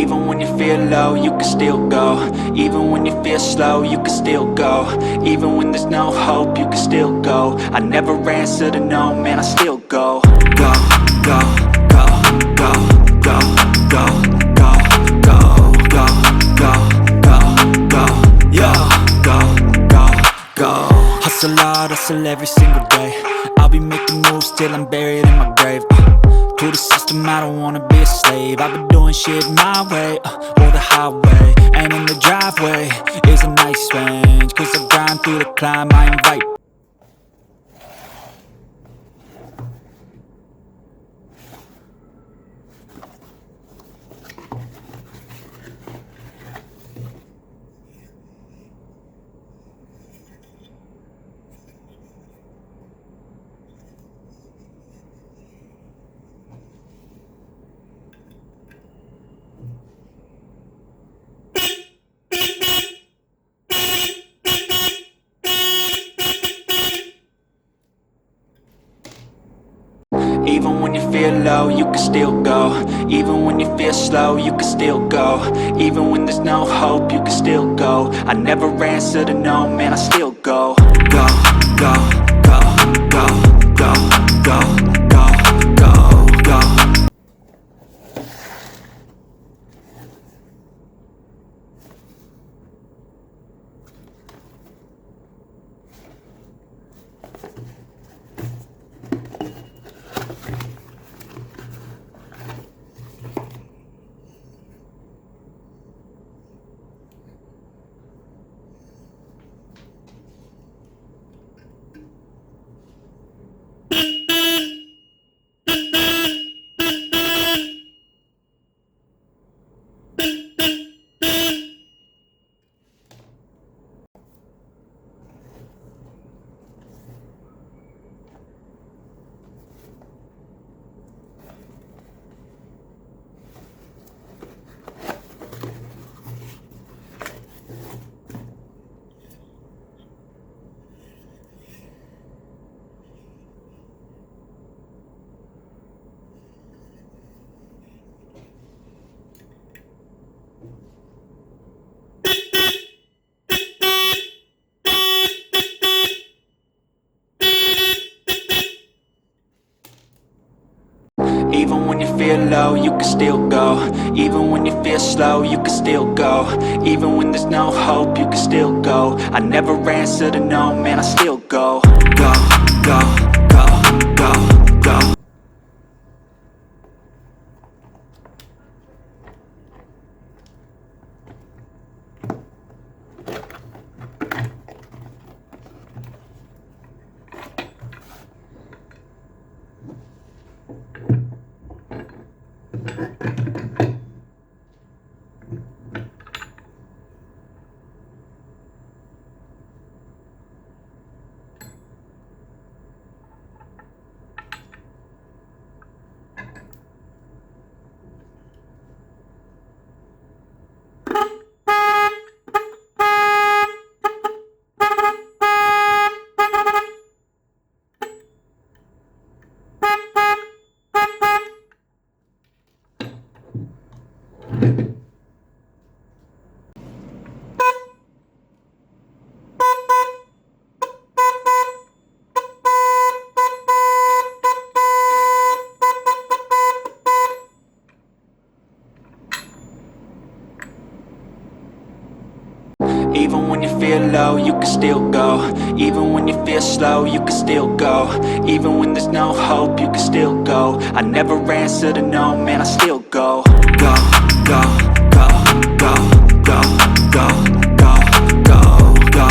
Even when you feel low, you can still go. Even when you feel slow, you can still go. Even when there's no hope, you can still go. I never answer to no, man, I still go. Go, go, go, go, go, go, go, go, go, go, go, go, yo, go, go, go. Hustle hard, hustle every single day. I'll be making moves till I'm buried in my grave. To the system, I don't wanna be a slave. I've been doing shit my way, or the highway. And in the driveway is a nice range, cause I grind through the climb, I invite. Even when you feel low, you can still go. Even when you feel slow, you can still go. Even when there's no hope, you can still go. I never answer to no, man, I still go. Go, go, go, go, go, go, go, go, go. Even when you feel low, you can still go. Even when you feel slow, you can still go. Even when there's no hope, you can still go. I never answer to no, man, I still go. Go, go, go, go, go. Even when you feel low, you can still go. Even when you feel slow, you can still go. Even when there's no hope, you can still go. I never answer to no, man, I still go. Go, go, go, go, go, go, go, go, go.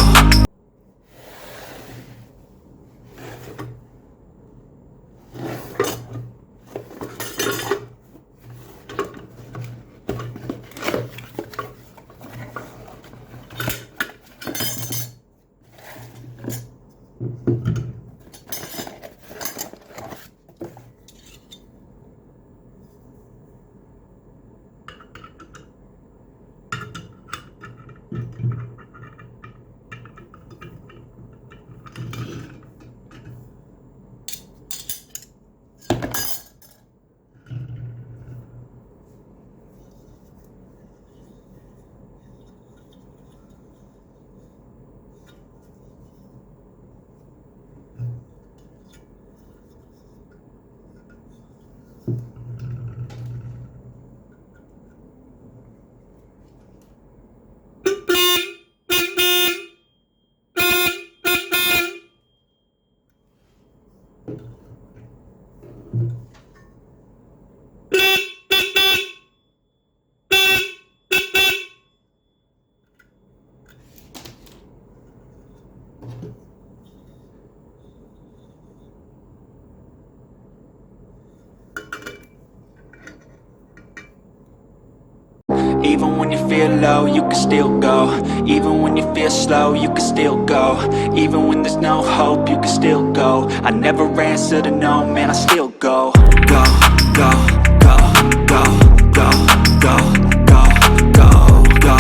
Even when you feel low, you can still go. Even when you feel slow, you can still go. Even when there's no hope, you can still go. I never answer to no, man, I still go. Go, go, go, go, go, go, go, go, go.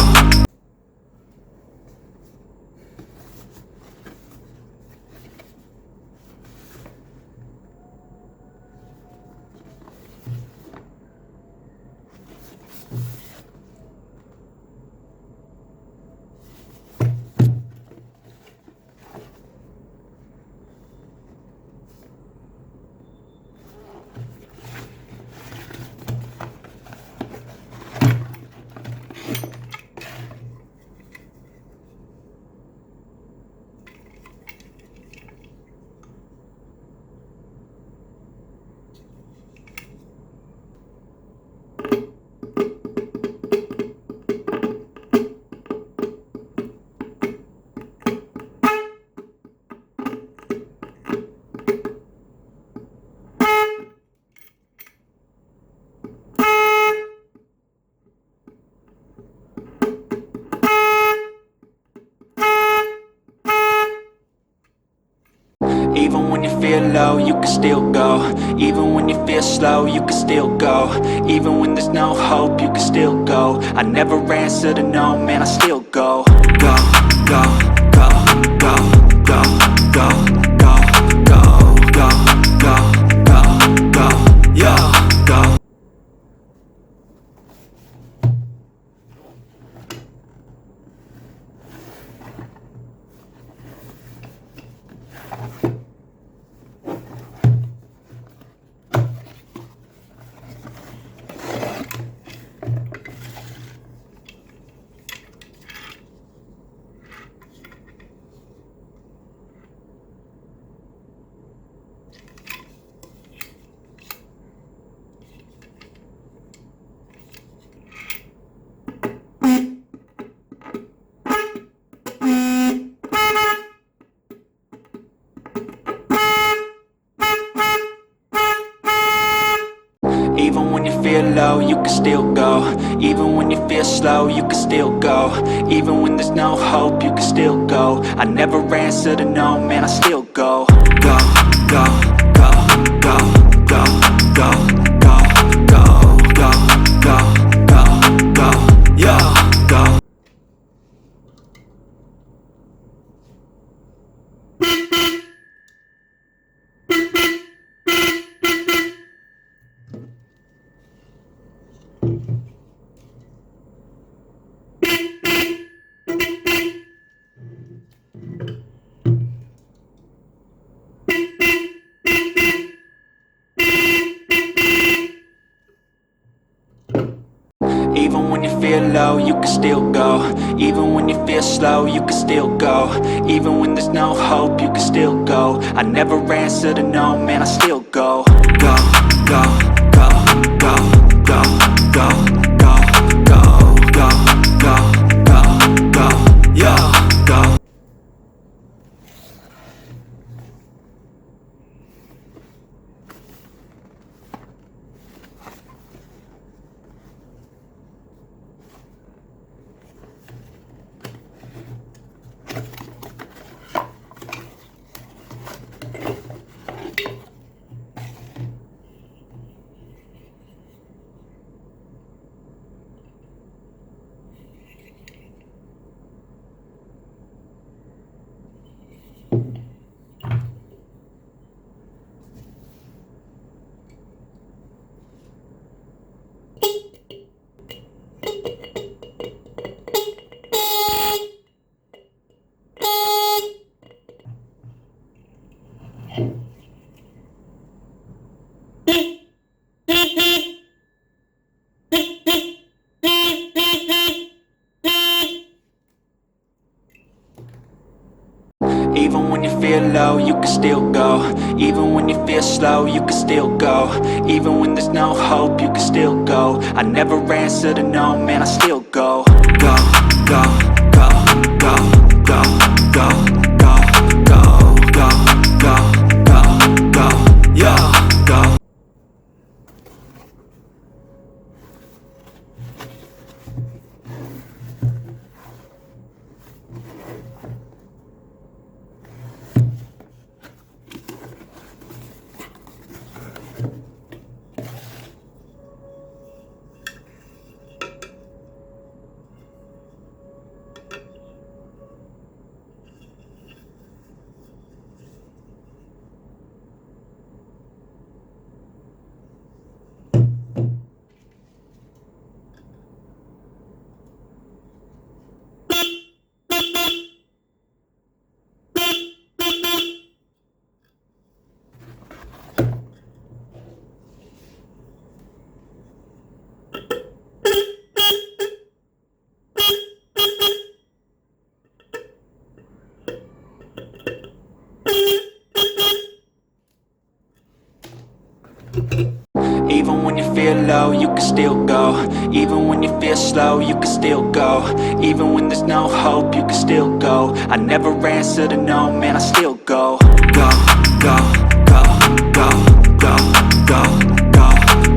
Even when you feel low, you can still go. Even when you feel slow, you can still go. Even when there's no hope, you can still go. I never answer to no, man, I still go. Go, go, go, go, go, go, go, go, go, go, go, go, yeah, go. Even when you feel low, you can still go. Even when you feel slow, you can still go. Even when there's no hope, you can still go. I never answer to no, man, I still go. Go, go, go, go, go, go, go, go, go, go, go, go, yeah, go. Even when you feel low, you can still go. Even when you feel slow, you can still go. Even when there's no hope, you can still go. I never answer to no, man, I still go. Go, go, go, go, go, go, go, go, go, go, go, go, yeah, go. Even when you feel low, you can still go. Even when you feel slow, you can still go. Even when there's no hope, you can still go. I never answer to no, man, I still go. Go, go, go, go, go, go, go, go, go, go, go, go, yeah, go. Even when you feel low, you can still go. Even when you feel slow, you can still go. Even when there's no hope, you can still go. I never answer to no, man, I still go. Go, go, go, go, go, go, go, go,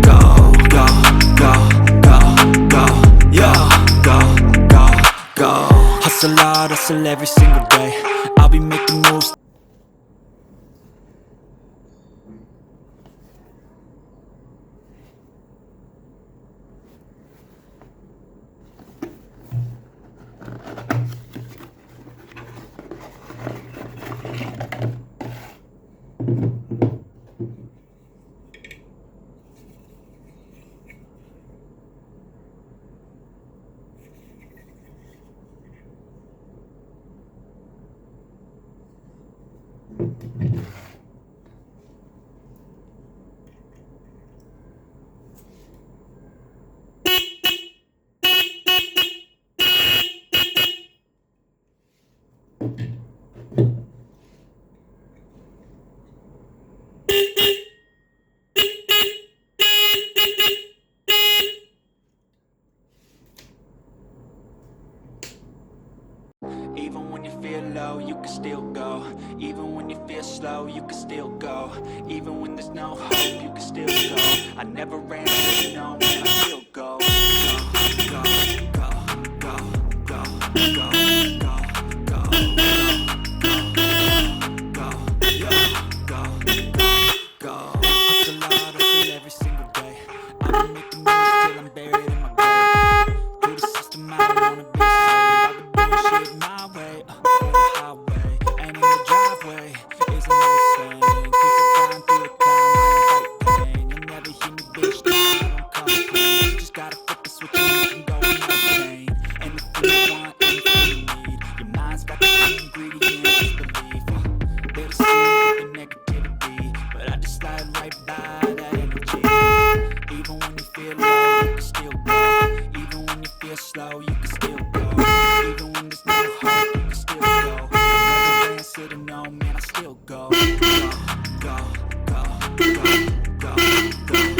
go, go, go, go, yeah, go, go, go. Hustle hard, hustle every single day. I'll be making moves. Even when you feel low, you can still go. Even when you feel slow, you can still go. Even when there's no hope, you can still go. I never answer to no, man, I still go. Go, go, go, go, go, go, go, go, go, go. Hustle hard, hustle every single day. I've been making moves till I'm buried in my grave. Through the system, I don't wanna be saved. I've been doing shit my way, on the highway, and in the driveway is a nice thing. Cause I grind through the climb, I invite pain. You'll never hear me, bitch, no, I don't complain. You just gotta flip the switch and you can go and obtain anything you want, anything you need. Your mind's got the key ingredients, belief. They're the seed with the negativity, but I just slide right by that energy. Even when you feel low, you can still go. Even when you feel slow, you can still go. Even when there's no hope, you can still go. I never answer to no, man, I still go. Go, go, go, go, go, go, go, go,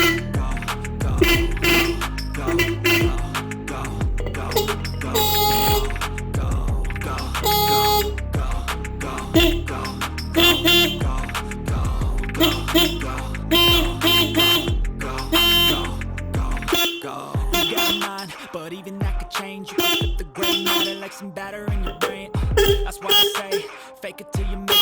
go, go, go, go, you got a mind, but even that could change. You can flip the gray matter like some batter in your brain. That's why I say, fake it till you make